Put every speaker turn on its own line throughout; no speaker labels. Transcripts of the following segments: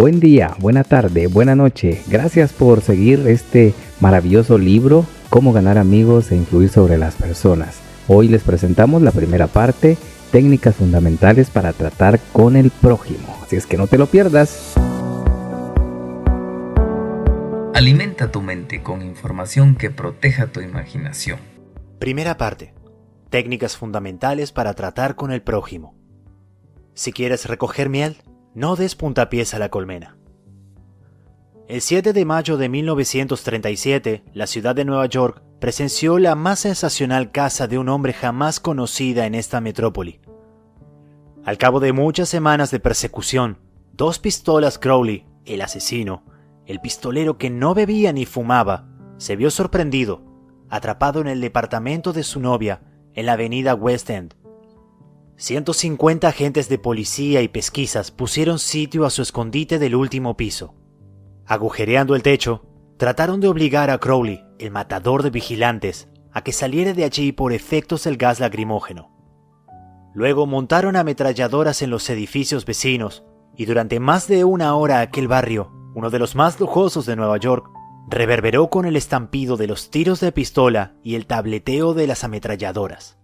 Buen día, buena tarde, buena noche. Gracias por seguir este maravilloso libro, Cómo ganar amigos e influir sobre las personas. Hoy les presentamos la primera parte, técnicas fundamentales para tratar con el prójimo. Así es que no te lo pierdas.
Alimenta tu mente con información que proteja tu imaginación.
Primera parte. Técnicas fundamentales para tratar con el prójimo. Si quieres recoger miel, no des puntapiés a la colmena. El 7 de mayo de 1937, la ciudad de Nueva York presenció la más sensacional caza de un hombre jamás conocida en esta metrópoli. Al cabo de muchas semanas de persecución, dos pistolas Crowley, el asesino, el pistolero que no bebía ni fumaba, se vio sorprendido, atrapado en el departamento de su novia, en la avenida West End. 150 agentes de policía y pesquisas pusieron sitio a su escondite del último piso. Agujereando el techo, trataron de obligar a Crowley, el matador de vigilantes, a que saliera de allí por efectos del gas lacrimógeno. Luego montaron ametralladoras en los edificios vecinos y durante más de una hora aquel barrio, uno de los más lujosos de Nueva York, reverberó con el estampido de los tiros de pistola y el tableteo de las ametralladoras.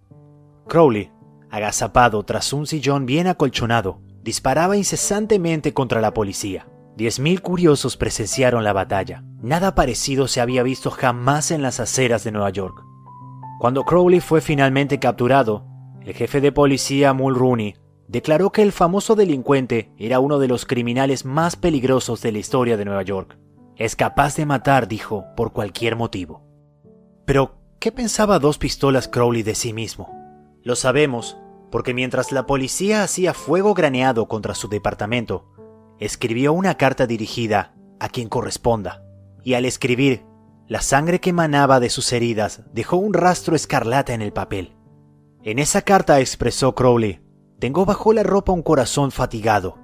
Crowley, agazapado tras un sillón bien acolchonado, disparaba incesantemente contra la policía. 10.000 curiosos presenciaron la batalla. Nada parecido se había visto jamás en las aceras de Nueva York. Cuando Crowley fue finalmente capturado, el jefe de policía Mulrooney declaró que el famoso delincuente era uno de los criminales más peligrosos de la historia de Nueva York. Es capaz de matar, dijo, por cualquier motivo. Pero, ¿qué pensaba Dos Pistolas Crowley de sí mismo? Lo sabemos porque mientras la policía hacía fuego graneado contra su departamento, escribió una carta dirigida a quien corresponda, y al escribir, la sangre que emanaba de sus heridas dejó un rastro escarlata en el papel. En esa carta expresó Crowley: «Tengo bajo la ropa un corazón fatigado,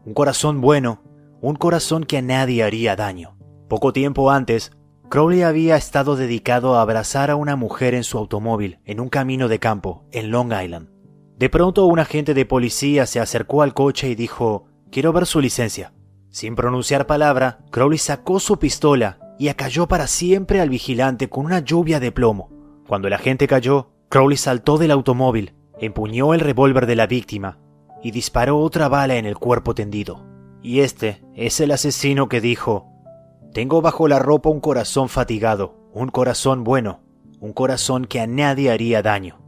un corazón bueno, un corazón que a nadie haría daño». Poco tiempo antes, Crowley había estado dedicado a abrazar a una mujer en su automóvil en un camino de campo en Long Island. De pronto un agente de policía se acercó al coche y dijo: «Quiero ver su licencia». Sin pronunciar palabra, Crowley sacó su pistola y acalló para siempre al vigilante con una lluvia de plomo. Cuando el agente cayó, Crowley saltó del automóvil, empuñó el revólver de la víctima y disparó otra bala en el cuerpo tendido. Y este es el asesino que dijo: «Tengo bajo la ropa un corazón fatigado, un corazón bueno, un corazón que a nadie haría daño».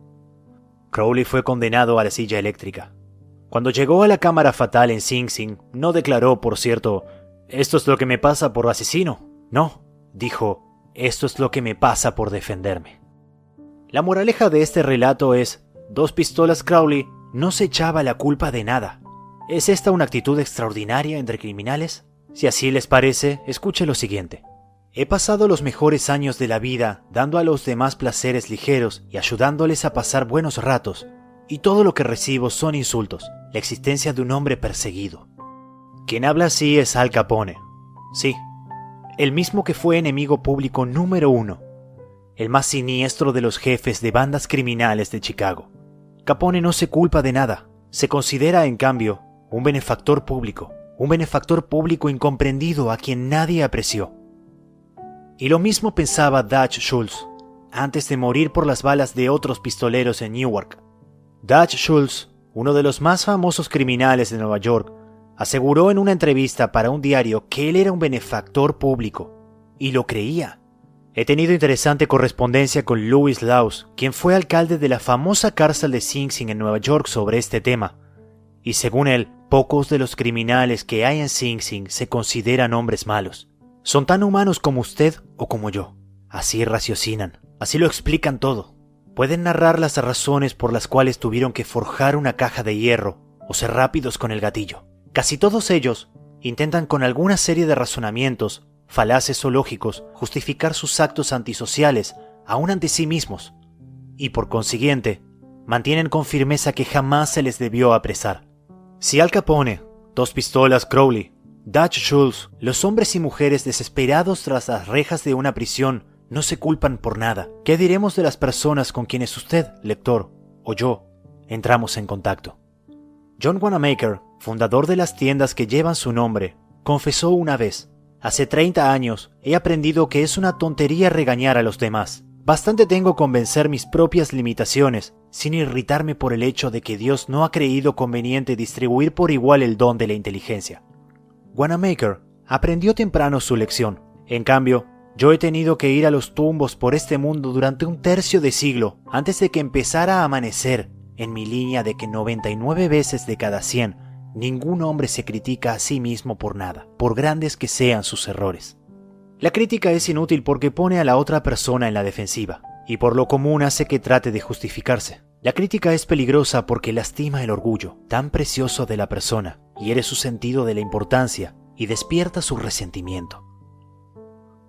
Crowley fue condenado a la silla eléctrica. Cuando llegó a la cámara fatal en Sing Sing, no declaró, por cierto: «Esto es lo que me pasa por asesino». No, dijo: «Esto es lo que me pasa por defenderme». La moraleja de este relato es: Dos Pistolas Crowley no se echaba la culpa de nada. ¿Es esta una actitud extraordinaria entre criminales? Si así les parece, escuche lo siguiente. He pasado los mejores años de la vida dando a los demás placeres ligeros y ayudándoles a pasar buenos ratos, y todo lo que recibo son insultos, la existencia de un hombre perseguido. Quien habla así es Al Capone. Sí, el mismo que fue enemigo público número 1, el más siniestro de los jefes de bandas criminales de Chicago. Capone no se culpa de nada, se considera, en cambio, un benefactor público incomprendido a quien nadie apreció. Y lo mismo pensaba Dutch Schultz, antes de morir por las balas de otros pistoleros en Newark. Dutch Schultz, uno de los más famosos criminales de Nueva York, aseguró en una entrevista para un diario que él era un benefactor público, y lo creía. He tenido interesante correspondencia con Louis Laws, quien fue alcalde de la famosa cárcel de Sing Sing en Nueva York, sobre este tema, y según él, pocos de los criminales que hay en Sing Sing se consideran hombres malos. Son tan humanos como usted o como yo. Así raciocinan, así lo explican todo. Pueden narrar las razones por las cuales tuvieron que forjar una caja de hierro o ser rápidos con el gatillo. Casi todos ellos intentan con alguna serie de razonamientos, falaces o lógicos, justificar sus actos antisociales, aún ante sí mismos, y por consiguiente, mantienen con firmeza que jamás se les debió apresar. Si Al Capone, Dos Pistolas Crowley, Dutch Schultz, los hombres y mujeres desesperados tras las rejas de una prisión, no se culpan por nada, ¿qué diremos de las personas con quienes usted, lector, o yo, entramos en contacto? John Wanamaker, fundador de las tiendas que llevan su nombre, confesó una vez: hace 30 años he aprendido que es una tontería regañar a los demás. Bastante tengo con vencer mis propias limitaciones, sin irritarme por el hecho de que Dios no ha creído conveniente distribuir por igual el don de la inteligencia. Wanamaker aprendió temprano su lección. En cambio, yo he tenido que ir a los tumbos por este mundo durante un tercio de siglo antes de que empezara a amanecer en mi línea de que 99 veces de cada 100 ningún hombre se critica a sí mismo por nada, por grandes que sean sus errores. La crítica es inútil porque pone a la otra persona en la defensiva, y por lo común hace que trate de justificarse. La crítica es peligrosa porque lastima el orgullo, tan precioso de la persona, hiere su sentido de la importancia y despierta su resentimiento.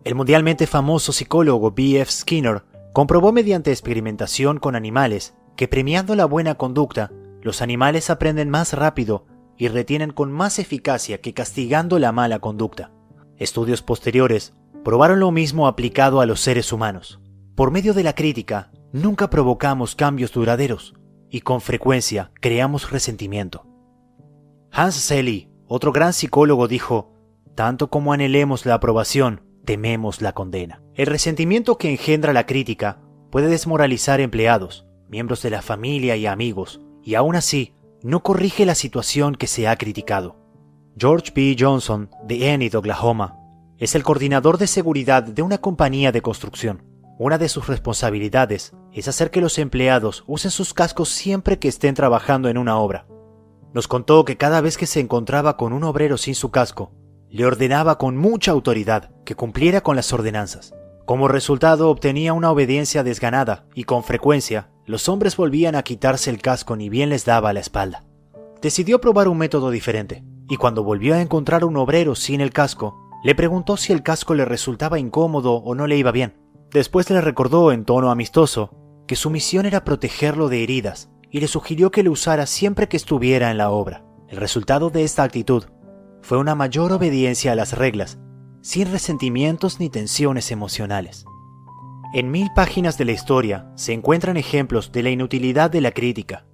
El mundialmente famoso psicólogo B.F. Skinner comprobó mediante experimentación con animales que premiando la buena conducta, los animales aprenden más rápido y retienen con más eficacia que castigando la mala conducta. Estudios posteriores probaron lo mismo aplicado a los seres humanos. Por medio de la crítica, nunca provocamos cambios duraderos y con frecuencia creamos resentimiento. Hans Selye, otro gran psicólogo, dijo: tanto como anhelemos la aprobación, tememos la condena. El resentimiento que engendra la crítica puede desmoralizar empleados, miembros de la familia y amigos, y aún así no corrige la situación que se ha criticado. George B. Johnson, de Enid, Oklahoma, es el coordinador de seguridad de una compañía de construcción. Una de sus responsabilidades es hacer que los empleados usen sus cascos siempre que estén trabajando en una obra. Nos contó que cada vez que se encontraba con un obrero sin su casco, le ordenaba con mucha autoridad que cumpliera con las ordenanzas. Como resultado, obtenía una obediencia desganada y con frecuencia los hombres volvían a quitarse el casco ni bien les daba la espalda. Decidió probar un método diferente, y cuando volvió a encontrar un obrero sin el casco, le preguntó si el casco le resultaba incómodo o no le iba bien. Después le recordó en tono amistoso que su misión era protegerlo de heridas y le sugirió que lo usara siempre que estuviera en la obra. El resultado de esta actitud fue una mayor obediencia a las reglas, sin resentimientos ni tensiones emocionales. En 1000 páginas de la historia se encuentran ejemplos de la inutilidad de la crítica.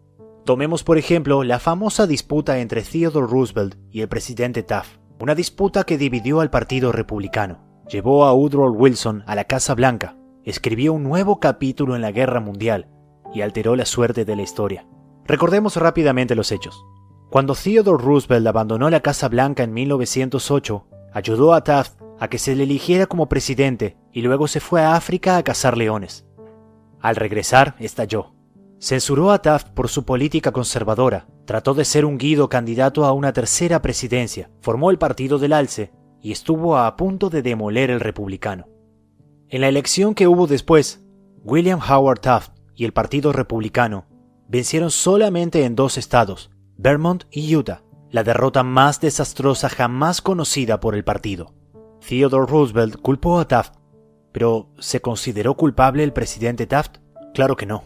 Tomemos por ejemplo la famosa disputa entre Theodore Roosevelt y el presidente Taft, una disputa que dividió al Partido Republicano, llevó a Woodrow Wilson a la Casa Blanca, escribió un nuevo capítulo en la Guerra Mundial y alteró la suerte de la historia. Recordemos rápidamente los hechos. Cuando Theodore Roosevelt abandonó la Casa Blanca en 1908, ayudó a Taft a que se le eligiera como presidente y luego se fue a África a cazar leones. Al regresar, estalló. Censuró a Taft por su política conservadora, trató de ser un Guido candidato a una tercera presidencia, formó el Partido del Alce y estuvo a punto de demoler el republicano. En la elección que hubo después, William Howard Taft y el Partido Republicano vencieron solamente en 2 estados, Vermont y Utah, la derrota más desastrosa jamás conocida por el partido. Theodore Roosevelt culpó a Taft, pero ¿se consideró culpable el presidente Taft? Claro que no.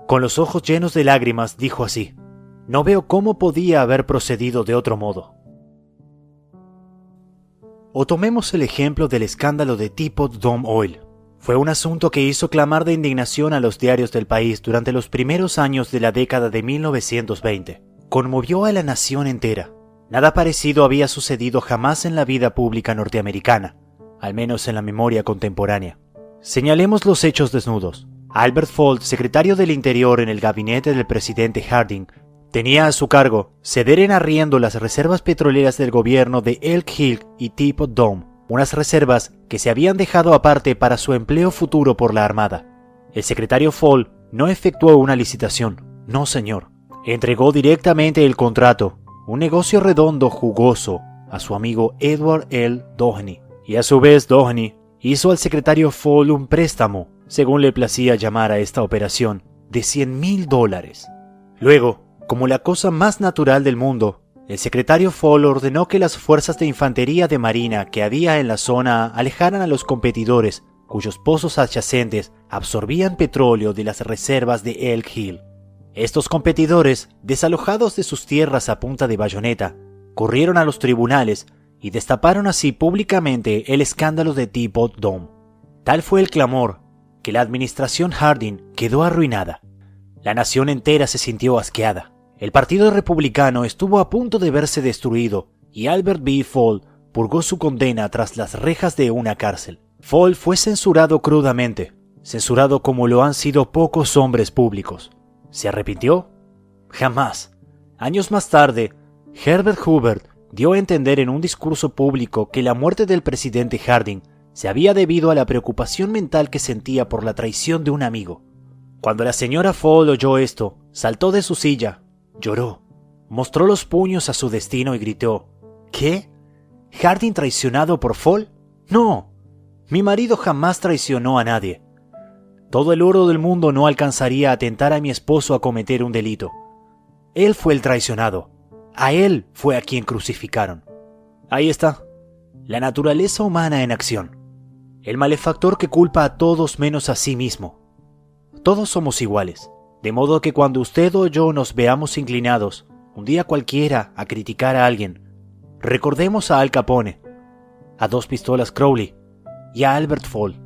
Con los ojos llenos de lágrimas dijo así: no veo cómo podía haber procedido de otro modo. O tomemos el ejemplo del escándalo de Teapot Dome Oil. Fue un asunto que hizo clamar de indignación a los diarios del país durante los primeros años de la década de 1920. Conmovió a la nación entera. Nada parecido había sucedido jamás en la vida pública norteamericana, al menos en la memoria contemporánea. Señalemos los hechos desnudos. Albert Folt, secretario del Interior en el gabinete del presidente Harding, tenía a su cargo ceder en arriendo las reservas petroleras del gobierno de Elk Hill y Teapot Dome, unas reservas que se habían dejado aparte para su empleo futuro por la Armada. El secretario Folt no efectuó una licitación, no señor. Entregó directamente el contrato, un negocio redondo jugoso, a su amigo Edward L. Doheny, y a su vez Doheny hizo al secretario Folt un préstamo, según le placía llamar a esta operación, de $100,000. Luego, como la cosa más natural del mundo, el secretario Folt ordenó que las fuerzas de infantería de marina que había en la zona alejaran a los competidores cuyos pozos adyacentes absorbían petróleo de las reservas de Elk Hill. Estos competidores, desalojados de sus tierras a punta de bayoneta, corrieron a los tribunales y destaparon así públicamente el escándalo de Teapot Dome. Tal fue el clamor que la administración Harding quedó arruinada. La nación entera se sintió asqueada. El Partido Republicano estuvo a punto de verse destruido y Albert B. Folt purgó su condena tras las rejas de una cárcel. Fall fue censurado crudamente, censurado como lo han sido pocos hombres públicos. ¿Se arrepintió? Jamás. Años más tarde, Herbert Hoover dio a entender en un discurso público que la muerte del presidente Harding se había debido a la preocupación mental que sentía por la traición de un amigo. Cuando la señora Fall oyó esto, saltó de su silla, lloró, mostró los puños a su destino y gritó: ¿Qué? ¿Harding traicionado por Fall? ¡No! Mi marido jamás traicionó a nadie. Todo el oro del mundo no alcanzaría a tentar a mi esposo a cometer un delito. Él fue el traicionado. A él fue a quien crucificaron. Ahí está, la naturaleza humana en acción. El malefactor que culpa a todos menos a sí mismo. Todos somos iguales, de modo que cuando usted o yo nos veamos inclinados, un día cualquiera, a criticar a alguien, recordemos a Al Capone, a Dos Pistolas Crowley y a Albert Fall.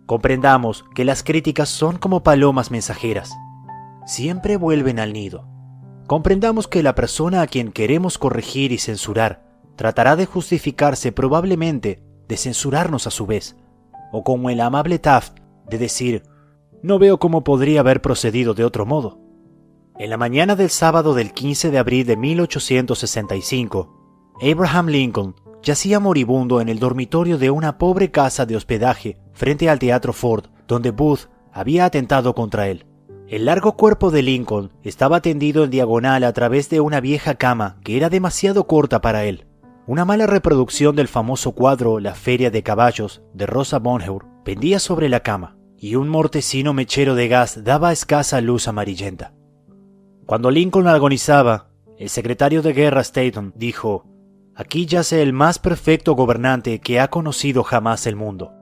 Comprendamos que las críticas son como palomas mensajeras. Siempre vuelven al nido. Comprendamos que la persona a quien queremos corregir y censurar tratará de justificarse probablemente de censurarnos a su vez, o como el amable Taft de decir: no veo cómo podría haber procedido de otro modo. En la mañana del sábado del 15 de abril de 1865, Abraham Lincoln yacía moribundo en el dormitorio de una pobre casa de hospedaje frente al Teatro Ford, donde Booth había atentado contra él. El largo cuerpo de Lincoln estaba tendido en diagonal a través de una vieja cama que era demasiado corta para él. Una mala reproducción del famoso cuadro La Feria de Caballos de Rosa Bonheur pendía sobre la cama, y un mortecino mechero de gas daba escasa luz amarillenta. Cuando Lincoln agonizaba, el secretario de guerra Stanton dijo: «Aquí yace el más perfecto gobernante que ha conocido jamás el mundo».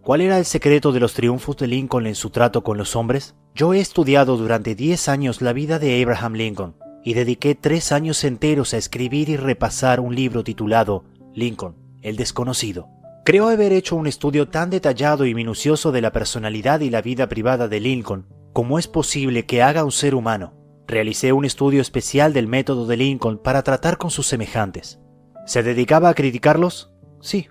¿Cuál era el secreto de los triunfos de Lincoln en su trato con los hombres? Yo he estudiado durante 10 años la vida de Abraham Lincoln y dediqué 3 años enteros a escribir y repasar un libro titulado Lincoln, el desconocido. Creo haber hecho un estudio tan detallado y minucioso de la personalidad y la vida privada de Lincoln como es posible que haga un ser humano. Realicé un estudio especial del método de Lincoln para tratar con sus semejantes. ¿Se dedicaba a criticarlos? Sí.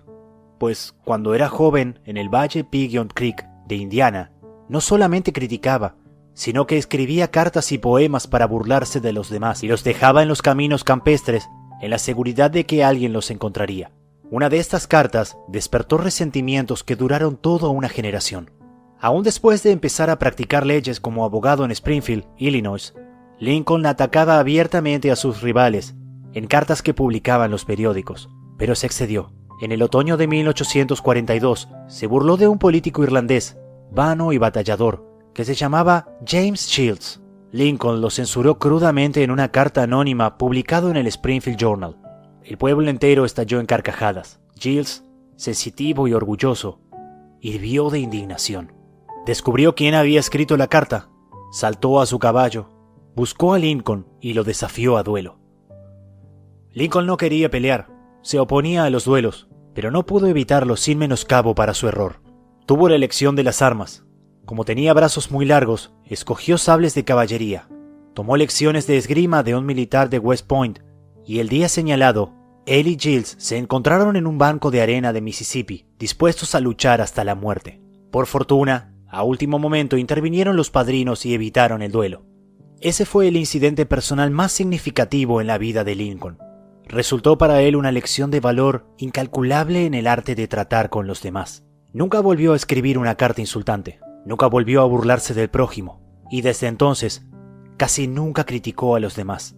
Pues cuando era joven en el Valle Pigeon Creek de Indiana, no solamente criticaba, sino que escribía cartas y poemas para burlarse de los demás y los dejaba en los caminos campestres en la seguridad de que alguien los encontraría. Una de estas cartas despertó resentimientos que duraron toda una generación. Aún después de empezar a practicar leyes como abogado en Springfield, Illinois, Lincoln atacaba abiertamente a sus rivales en cartas que publicaban los periódicos, pero se excedió. En el otoño de 1842 se burló de un político irlandés, vano y batallador, que se llamaba James Shields. Lincoln lo censuró crudamente en una carta anónima publicado en el Springfield Journal. El pueblo entero estalló en carcajadas. Shields, sensitivo y orgulloso, hirvió de indignación. Descubrió quién había escrito la carta, saltó a su caballo, buscó a Lincoln y lo desafió a duelo. Lincoln no quería pelear, se oponía a los duelos, pero no pudo evitarlo sin menoscabo para su error. Tuvo la elección de las armas. Como tenía brazos muy largos, escogió sables de caballería. Tomó lecciones de esgrima de un militar de West Point, y el día señalado, él y Shields se encontraron en un banco de arena de Mississippi, dispuestos a luchar hasta la muerte. Por fortuna, a último momento intervinieron los padrinos y evitaron el duelo. Ese fue el incidente personal más significativo en la vida de Lincoln. Resultó para él una lección de valor incalculable en el arte de tratar con los demás. Nunca volvió a escribir una carta insultante, nunca volvió a burlarse del prójimo, y desde entonces casi nunca criticó a los demás.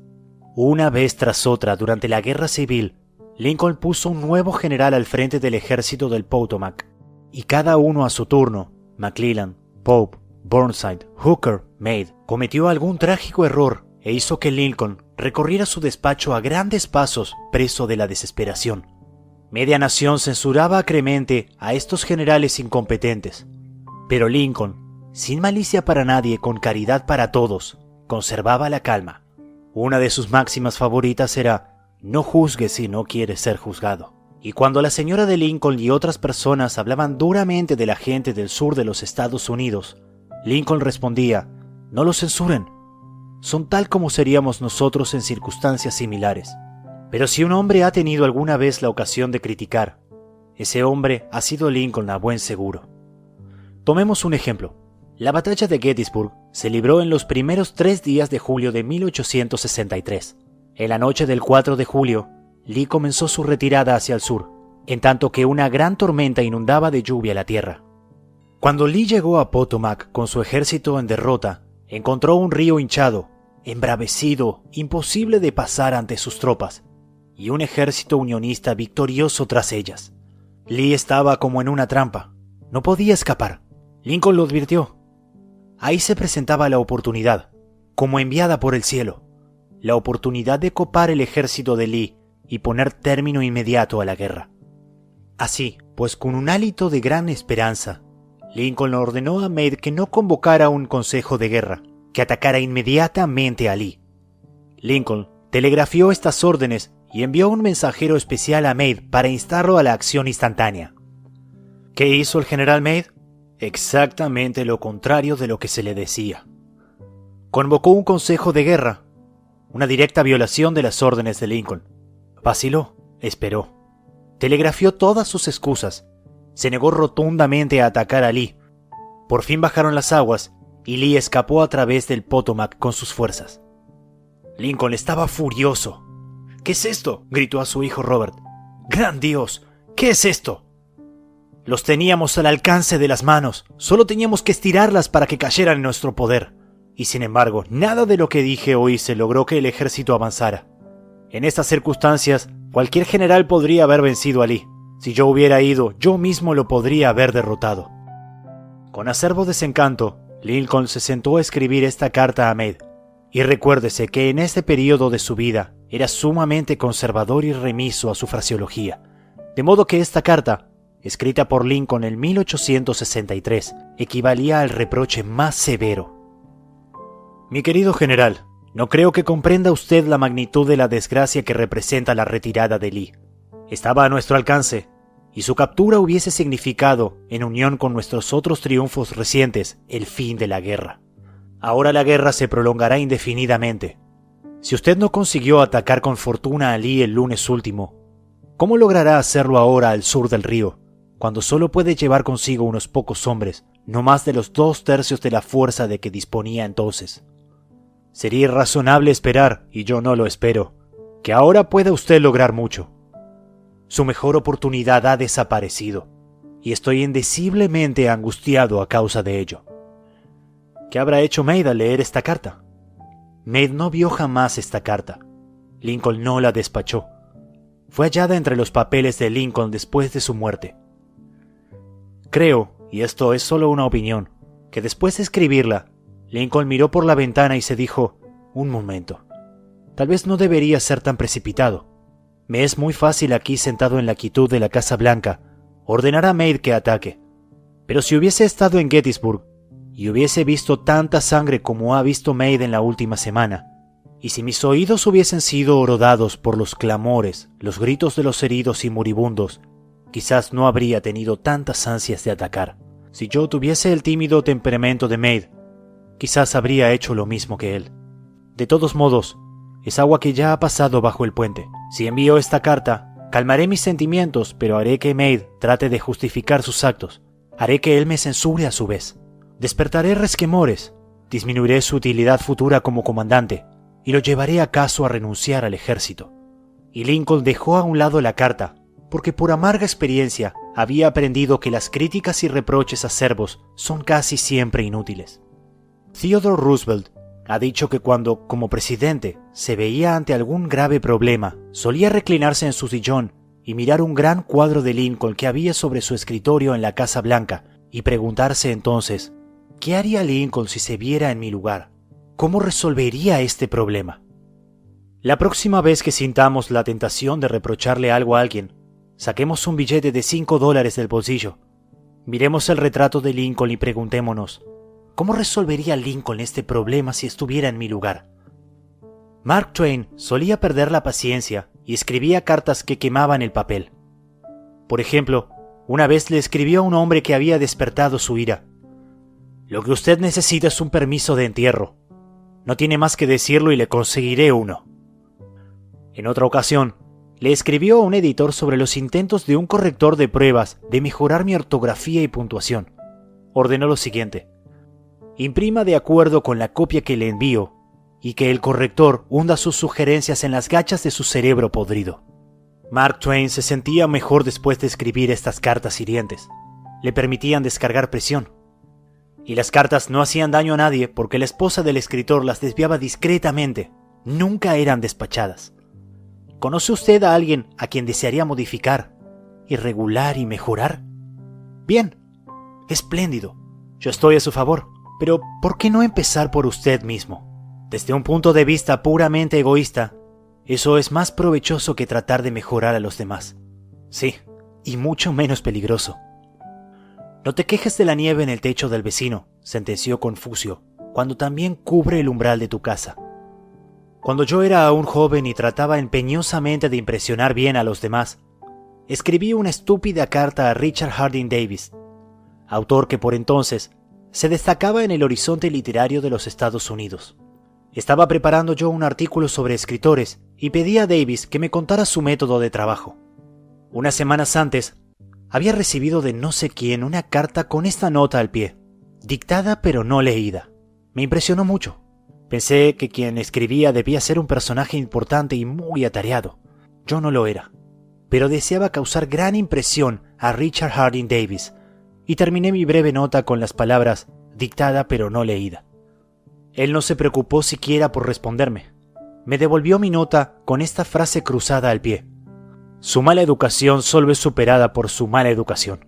Una vez tras otra, durante la Guerra Civil, Lincoln puso un nuevo general al frente del ejército del Potomac, y cada uno a su turno, McClellan, Pope, Burnside, Hooker, Meade, cometió algún trágico error e hizo que Lincoln recorriera su despacho a grandes pasos, preso de la desesperación. Media nación censuraba acremente a estos generales incompetentes, pero Lincoln, sin malicia para nadie, con caridad para todos, conservaba la calma. Una de sus máximas favoritas era: no juzgue si no quiere ser juzgado. Y cuando la señora de Lincoln y otras personas hablaban duramente de la gente del sur de los Estados Unidos, Lincoln respondía: no los censuren, son tal como seríamos nosotros en circunstancias similares. Pero si un hombre ha tenido alguna vez la ocasión de criticar, ese hombre ha sido Lincoln a buen seguro. Tomemos un ejemplo. La batalla de Gettysburg se libró en los primeros 3 días de julio de 1863. En la noche del 4 de julio, Lee comenzó su retirada hacia el sur, en tanto que una gran tormenta inundaba de lluvia la tierra. Cuando Lee llegó a Potomac con su ejército en derrota, encontró un río hinchado, embravecido, imposible de pasar ante sus tropas, y un ejército unionista victorioso tras ellas. Lee estaba como en una trampa. No podía escapar. Lincoln lo advirtió. Ahí se presentaba la oportunidad, como enviada por el cielo, la oportunidad de copar el ejército de Lee y poner término inmediato a la guerra. Así, pues con un hálito de gran esperanza, Lincoln ordenó a Meade que no convocara un consejo de guerra, que atacara inmediatamente a Lee. Lincoln telegrafió estas órdenes y envió un mensajero especial a Meade para instarlo a la acción instantánea. ¿Qué hizo el general Meade? Exactamente lo contrario de lo que se le decía. Convocó un consejo de guerra, una directa violación de las órdenes de Lincoln. Vaciló, esperó. Telegrafió todas sus excusas. Se negó rotundamente a atacar a Lee. Por fin bajaron las aguas y Lee escapó a través del Potomac con sus fuerzas. Lincoln estaba furioso. ¿Qué es esto?, gritó a su hijo Robert. ¡Gran Dios! ¿Qué es esto? Los teníamos al alcance de las manos, solo teníamos que estirarlas para que cayeran en nuestro poder. Y sin embargo, nada de lo que dije o hice logró que el ejército avanzara. En estas circunstancias, cualquier general podría haber vencido a Lee. Si yo hubiera ido, yo mismo lo podría haber derrotado. Con acerbo desencanto, Lincoln se sentó a escribir esta carta a Meade. Y recuérdese que en este periodo de su vida era sumamente conservador y remiso a su fraseología. De modo que esta carta, escrita por Lincoln en 1863, equivalía al reproche más severo. Mi querido general, no creo que comprenda usted la magnitud de la desgracia que representa la retirada de Lee. Estaba a nuestro alcance, y su captura hubiese significado, en unión con nuestros otros triunfos recientes, el fin de la guerra. Ahora la guerra se prolongará indefinidamente. Si usted no consiguió atacar con fortuna a Lee el lunes último, ¿cómo logrará hacerlo ahora al sur del río, cuando solo puede llevar consigo unos pocos hombres, no más de los 2/3 de la fuerza de que disponía entonces? Sería irrazonable esperar, y yo no lo espero, que ahora pueda usted lograr mucho. Su mejor oportunidad ha desaparecido, y estoy indeciblemente angustiado a causa de ello. ¿Qué habrá hecho Meade al leer esta carta? Meade no vio jamás esta carta. Lincoln no la despachó. Fue hallada entre los papeles de Lincoln después de su muerte. Creo, y esto es solo una opinión, que después de escribirla, Lincoln miró por la ventana y se dijo: un momento, tal vez no debería ser tan precipitado. Me es muy fácil aquí sentado en la quietud de la Casa Blanca ordenar a Meade que ataque. Pero si hubiese estado en Gettysburg y hubiese visto tanta sangre como ha visto Meade en la última semana, y si mis oídos hubiesen sido horodados por los clamores, los gritos de los heridos y moribundos, quizás no habría tenido tantas ansias de atacar. Si yo tuviese el tímido temperamento de Meade, quizás habría hecho lo mismo que él. De todos modos, es agua que ya ha pasado bajo el puente. Si envío esta carta, calmaré mis sentimientos, pero haré que Meade trate de justificar sus actos. Haré que él me censure a su vez. Despertaré resquemores, disminuiré su utilidad futura como comandante, y lo llevaré acaso a renunciar al ejército. Y Lincoln dejó a un lado la carta, porque por amarga experiencia había aprendido que las críticas y reproches acerbos son casi siempre inútiles. Theodore Roosevelt ha dicho que cuando, como presidente, se veía ante algún grave problema, solía reclinarse en su sillón y mirar un gran cuadro de Lincoln que había sobre su escritorio en la Casa Blanca y preguntarse entonces: ¿qué haría Lincoln si se viera en mi lugar? ¿Cómo resolvería este problema? La próxima vez que sintamos la tentación de reprocharle algo a alguien, saquemos un billete de $5 del bolsillo, miremos el retrato de Lincoln y preguntémonos: ¿cómo resolvería Lincoln este problema si estuviera en mi lugar? Mark Twain solía perder la paciencia y escribía cartas que quemaban el papel. Por ejemplo, una vez le escribió a un hombre que había despertado su ira: lo que usted necesita es un permiso de entierro. No tiene más que decirlo y le conseguiré uno. En otra ocasión, le escribió a un editor sobre los intentos de un corrector de pruebas de mejorar mi ortografía y puntuación. Ordenó lo siguiente: imprima de acuerdo con la copia que le envío y que el corrector hunda sus sugerencias en las gachas de su cerebro podrido. Mark Twain se sentía mejor después de escribir estas cartas hirientes. Le permitían descargar presión. Y las cartas no hacían daño a nadie porque la esposa del escritor las desviaba discretamente. Nunca eran despachadas. ¿Conoce usted a alguien a quien desearía modificar, irregular y mejorar? Bien, espléndido. Yo estoy a su favor, pero ¿por qué no empezar por usted mismo? Desde un punto de vista puramente egoísta, eso es más provechoso que tratar de mejorar a los demás. Sí, y mucho menos peligroso. No te quejes de la nieve en el techo del vecino, sentenció Confucio, cuando también cubre el umbral de tu casa. Cuando yo era aún joven y trataba empeñosamente de impresionar bien a los demás, escribí una estúpida carta a Richard Harding Davis, autor que por entonces se destacaba en el horizonte literario de los Estados Unidos. Estaba preparando yo un artículo sobre escritores y pedí a Davis que me contara su método de trabajo. Unas semanas antes, había recibido de no sé quién una carta con esta nota al pie, dictada pero no leída. Me impresionó mucho. Pensé que quien escribía debía ser un personaje importante y muy atareado. Yo no lo era, pero deseaba causar gran impresión a Richard Harding Davis, y terminé mi breve nota con las palabras dictada pero no leída. Él no se preocupó siquiera por responderme. Me devolvió mi nota con esta frase cruzada al pie: su mala educación solo es superada por su mala educación.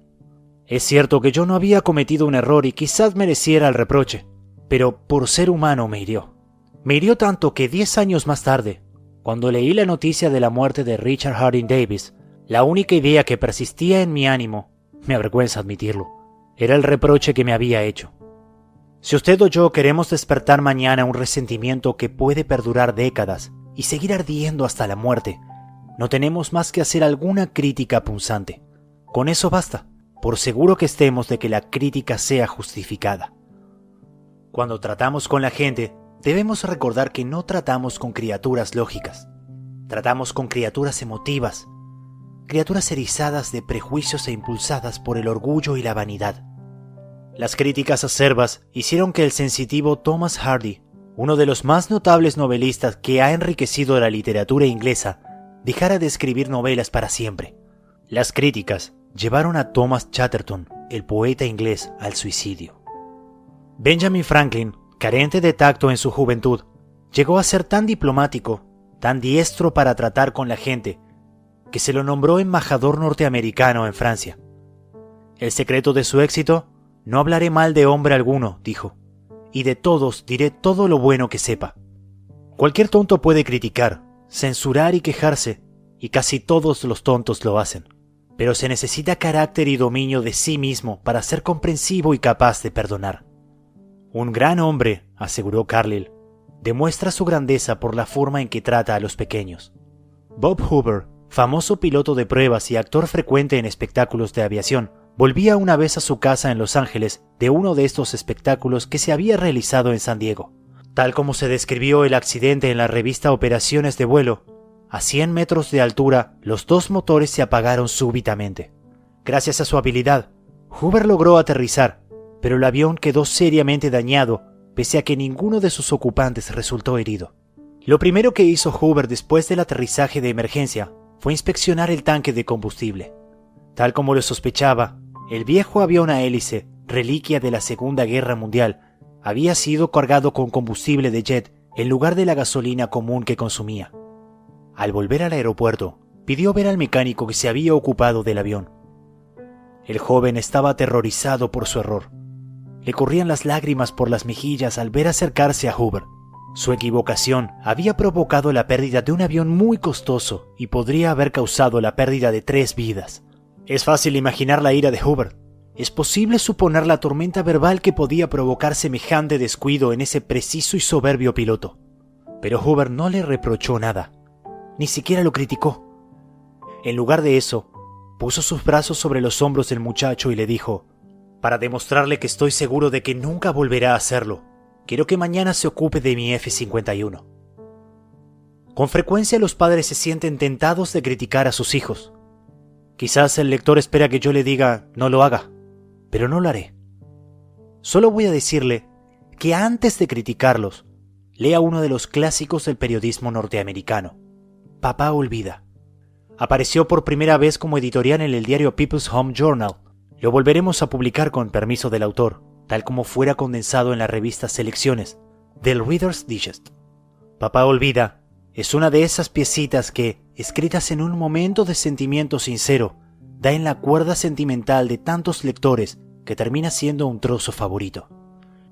Es cierto que yo no había cometido un error y quizás mereciera el reproche, pero por ser humano me hirió. Me hirió tanto que 10 años más tarde, cuando leí la noticia de la muerte de Richard Harding Davis, la única idea que persistía en mi ánimo, me avergüenza admitirlo, era el reproche que me había hecho. Si usted o yo queremos despertar mañana un resentimiento que puede perdurar décadas y seguir ardiendo hasta la muerte, no tenemos más que hacer alguna crítica punzante. Con eso basta, por seguro que estemos de que la crítica sea justificada. Cuando tratamos con la gente, debemos recordar que no tratamos con criaturas lógicas. Tratamos con criaturas emotivas, criaturas erizadas de prejuicios e impulsadas por el orgullo y la vanidad. Las críticas acerbas hicieron que el sensitivo Thomas Hardy, uno de los más notables novelistas que ha enriquecido la literatura inglesa, dejara de escribir novelas para siempre. Las críticas llevaron a Thomas Chatterton, el poeta inglés, al suicidio. Benjamin Franklin, carente de tacto en su juventud, llegó a ser tan diplomático, tan diestro para tratar con la gente, que se lo nombró embajador norteamericano en Francia. El secreto de su éxito: no hablaré mal de hombre alguno, dijo, y de todos diré todo lo bueno que sepa. Cualquier tonto puede criticar, censurar y quejarse, y casi todos los tontos lo hacen, pero se necesita carácter y dominio de sí mismo para ser comprensivo y capaz de perdonar. Un gran hombre, aseguró Carlyle, demuestra su grandeza por la forma en que trata a los pequeños. Bob Hoover, famoso piloto de pruebas y actor frecuente en espectáculos de aviación, volvía una vez a su casa en Los Ángeles de uno de estos espectáculos que se había realizado en San Diego. Tal como se describió el accidente en la revista Operaciones de Vuelo, a 100 metros de altura los dos motores se apagaron súbitamente. Gracias a su habilidad, Hoover logró aterrizar, pero el avión quedó seriamente dañado, pese a que ninguno de sus ocupantes resultó herido. Lo primero que hizo Hoover después del aterrizaje de emergencia fue inspeccionar el tanque de combustible. Tal como lo sospechaba, el viejo avión a hélice, reliquia de la Segunda Guerra Mundial, había sido cargado con combustible de jet en lugar de la gasolina común que consumía. Al volver al aeropuerto, pidió ver al mecánico que se había ocupado del avión. El joven estaba aterrorizado por su error. Le corrían las lágrimas por las mejillas al ver acercarse a Hoover. Su equivocación había provocado la pérdida de un avión muy costoso y podría haber causado la pérdida de 3 vidas. Es fácil imaginar la ira de Hoover. Es posible suponer la tormenta verbal que podía provocar semejante descuido en ese preciso y soberbio piloto. Pero Hoover no le reprochó nada, ni siquiera lo criticó. En lugar de eso, puso sus brazos sobre los hombros del muchacho y le dijo: «Para demostrarle que estoy seguro de que nunca volverá a hacerlo, quiero que mañana se ocupe de mi F-51». Con frecuencia los padres se sienten tentados de criticar a sus hijos. Quizás el lector espera que yo le diga, no lo haga, pero no lo haré. Solo voy a decirle que antes de criticarlos, lea uno de los clásicos del periodismo norteamericano, Papá Olvida. Apareció por primera vez como editorial en el diario People's Home Journal. Lo volveremos a publicar con permiso del autor, tal como fuera condensado en la revista Selecciones del Reader's Digest. Papá Olvida es una de esas piecitas que, escritas en un momento de sentimiento sincero, da en la cuerda sentimental de tantos lectores que termina siendo un trozo favorito.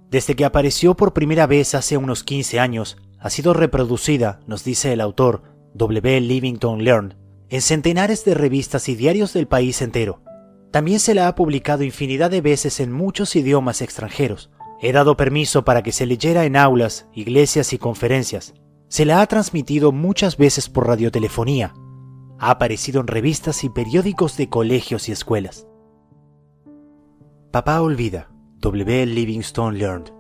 Desde que apareció por primera vez hace unos 15 años, ha sido reproducida, nos dice el autor, W. Livington Learn, en centenares de revistas y diarios del país entero. También se la ha publicado infinidad de veces en muchos idiomas extranjeros. He dado permiso para que se leyera en aulas, iglesias y conferencias. Se la ha transmitido muchas veces por radiotelefonía. Ha aparecido en revistas y periódicos de colegios y escuelas. Papá Olvida, W. Livingstone Learned.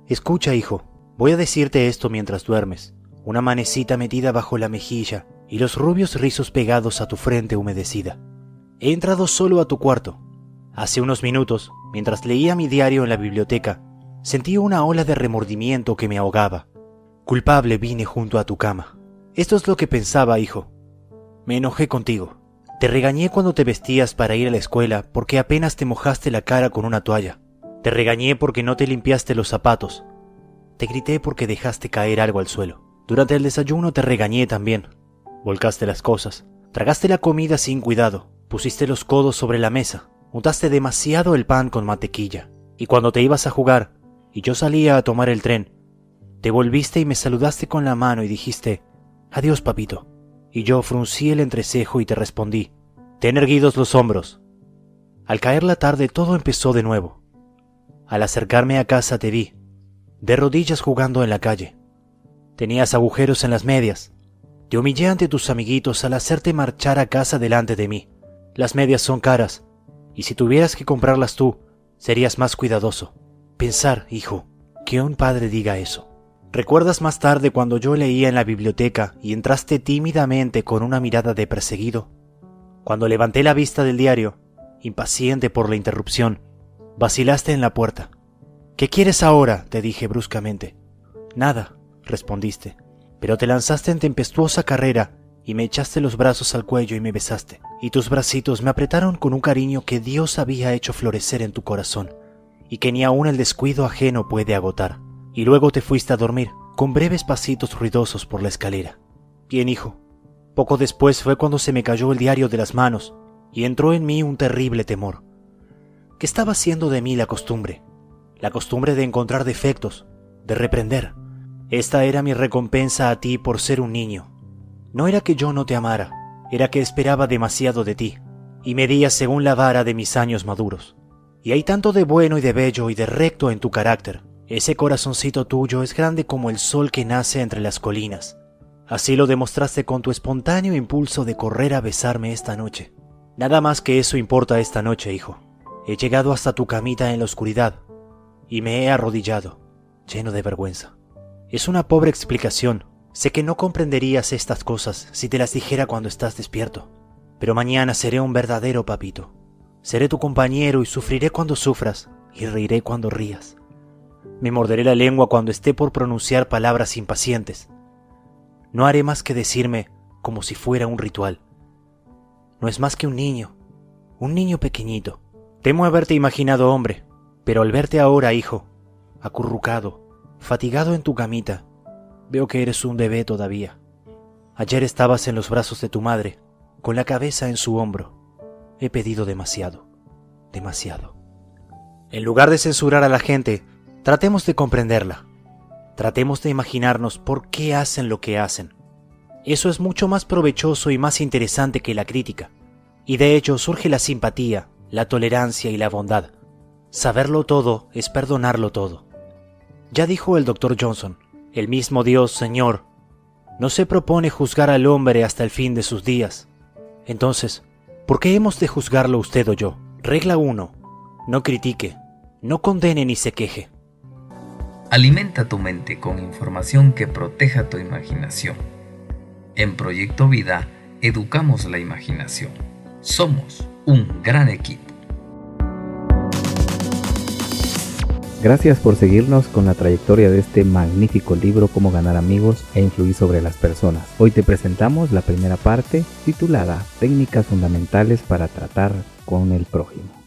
Escucha, hijo, voy a decirte esto mientras duermes. Una manecita metida bajo la mejilla y los rubios rizos pegados a tu frente humedecida. He entrado solo a tu cuarto. Hace unos minutos, mientras leía mi diario en la biblioteca, sentí una ola de remordimiento que me ahogaba. Culpable vine junto a tu cama. Esto es lo que pensaba, hijo. Me enojé contigo. Te regañé cuando te vestías para ir a la escuela porque apenas te mojaste la cara con una toalla. Te regañé porque no te limpiaste los zapatos. Te grité porque dejaste caer algo al suelo. Durante el desayuno te regañé también. Volcaste las cosas. Tragaste la comida sin cuidado. Pusiste los codos sobre la mesa. Untaste demasiado el pan con mantequilla. Y cuando te ibas a jugar, y yo salía a tomar el tren, te volviste y me saludaste con la mano y dijiste, adiós, papito. Y yo fruncí el entrecejo y te respondí, ten erguidos los hombros. Al caer la tarde todo empezó de nuevo. Al acercarme a casa te vi, de rodillas jugando en la calle. Tenías agujeros en las medias. Te humillé ante tus amiguitos al hacerte marchar a casa delante de mí. Las medias son caras, y si tuvieras que comprarlas tú, serías más cuidadoso. Pensar, hijo, que un padre diga eso. ¿Recuerdas más tarde cuando yo leía en la biblioteca y entraste tímidamente con una mirada de perseguido? Cuando levanté la vista del diario, impaciente por la interrupción, vacilaste en la puerta. ¿Qué quieres ahora?, te dije bruscamente. Nada, respondiste, pero te lanzaste en tempestuosa carrera y me echaste los brazos al cuello y me besaste, y tus bracitos me apretaron con un cariño que Dios había hecho florecer en tu corazón, y que ni aún el descuido ajeno puede agotar. Y luego te fuiste a dormir, con breves pasitos ruidosos por la escalera. Bien, hijo. Poco después fue cuando se me cayó el diario de las manos, y entró en mí un terrible temor. ¿Qué estaba haciendo de mí la costumbre? La costumbre de encontrar defectos, de reprender. Esta era mi recompensa a ti por ser un niño. No era que yo no te amara, era que esperaba demasiado de ti, y medía según la vara de mis años maduros. Y hay tanto de bueno y de bello y de recto en tu carácter. Ese corazoncito tuyo es grande como el sol que nace entre las colinas. Así lo demostraste con tu espontáneo impulso de correr a besarme esta noche. Nada más que eso importa esta noche, hijo. He llegado hasta tu camita en la oscuridad y me he arrodillado, lleno de vergüenza. Es una pobre explicación. Sé que no comprenderías estas cosas si te las dijera cuando estás despierto. Pero mañana seré un verdadero papito. Seré tu compañero y sufriré cuando sufras y reiré cuando rías. Me morderé la lengua cuando esté por pronunciar palabras impacientes. No haré más que decirme como si fuera un ritual. No es más que un niño pequeñito. Temo haberte imaginado hombre, pero al verte ahora, hijo, acurrucado, fatigado en tu camita, veo que eres un bebé todavía. Ayer estabas en los brazos de tu madre, con la cabeza en su hombro. He pedido demasiado, demasiado. En lugar de censurar a la gente, tratemos de comprenderla. Tratemos de imaginarnos por qué hacen lo que hacen. Eso es mucho más provechoso y más interesante que la crítica. Y de hecho surge la simpatía, la tolerancia y la bondad. Saberlo todo es perdonarlo todo. Ya dijo el Dr. Johnson, el mismo Dios, Señor, no se propone juzgar al hombre hasta el fin de sus días. Entonces, ¿por qué hemos de juzgarlo usted o yo? Regla 1. No critique, no condene ni se queje.
Alimenta tu mente con información que proteja tu imaginación. En Proyecto Vida, educamos la imaginación. Somos un gran equipo.
Gracias por seguirnos con la trayectoria de este magnífico libro Cómo ganar amigos e influir sobre las personas. Hoy te presentamos la primera parte titulada Técnicas fundamentales para tratar con el prójimo.